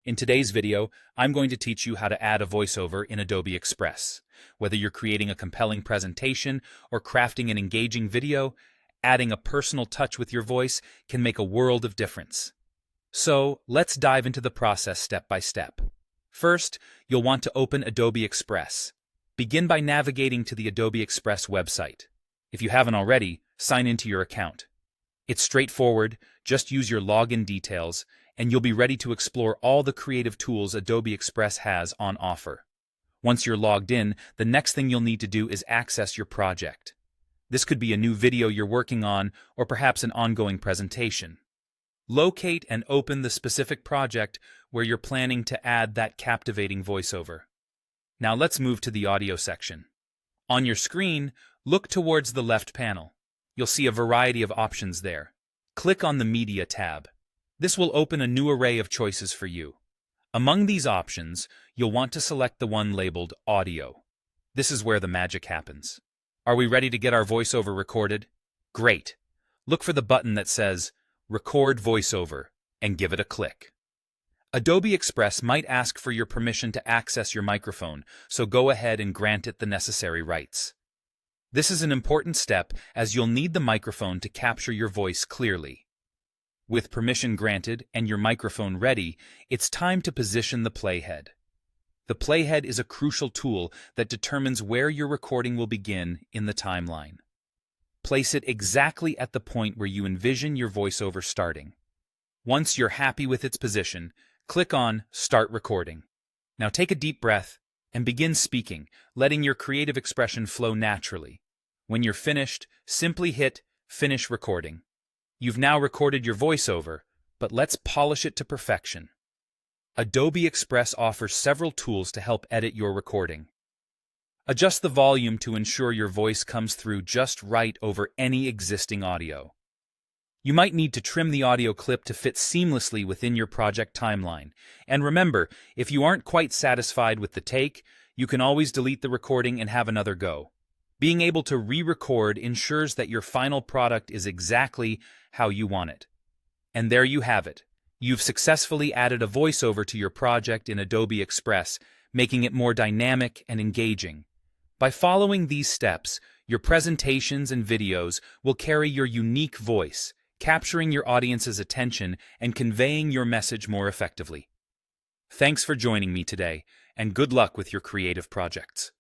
In today's video, I'm going to teach you how to add a voiceover in Adobe Express. Whether you're creating a compelling presentation or crafting an engaging video, adding a personal touch with your voice can make a world of difference. So, let's dive into the process step by step. First, you'll want to open Adobe Express. Begin by navigating to the Adobe Express website. If you haven't already, sign into your account. It's straightforward, just use your login details, and you'll be ready to explore all the creative tools Adobe Express has on offer. Once you're logged in, the next thing you'll need to do is access your project. This could be a new video you're working on, or perhaps an ongoing presentation. Locate and open the specific project where you're planning to add that captivating voiceover. Now let's move to the audio section. On your screen, look towards the left panel. You'll see a variety of options there. Click on the Media tab. This will open a new array of choices for you. Among these options, you'll want to select the one labeled Audio. This is where the magic happens. Are we ready to get our voiceover recorded? Great! Look for the button that says Record Voiceover and give it a click. Adobe Express might ask for your permission to access your microphone, so go ahead and grant it the necessary rights. This is an important step as you'll need the microphone to capture your voice clearly. With permission granted and your microphone ready, it's time to position the playhead. The playhead is a crucial tool that determines where your recording will begin in the timeline. Place it exactly at the point where you envision your voiceover starting. Once you're happy with its position, click on Start Recording. Now take a deep breath and begin speaking, letting your creative expression flow naturally. When you're finished, simply hit Finish Recording. You've now recorded your voiceover, but let's polish it to perfection. Adobe Express offers several tools to help edit your recording. Adjust the volume to ensure your voice comes through just right over any existing audio. You might need to trim the audio clip to fit seamlessly within your project timeline. And remember, if you aren't quite satisfied with the take, you can always delete the recording and have another go. Being able to re-record ensures that your final product is exactly how you want it. And there you have it. You've successfully added a voiceover to your project in Adobe Express, making it more dynamic and engaging. By following these steps, your presentations and videos will carry your unique voice, capturing your audience's attention and conveying your message more effectively. Thanks for joining me today, and good luck with your creative projects.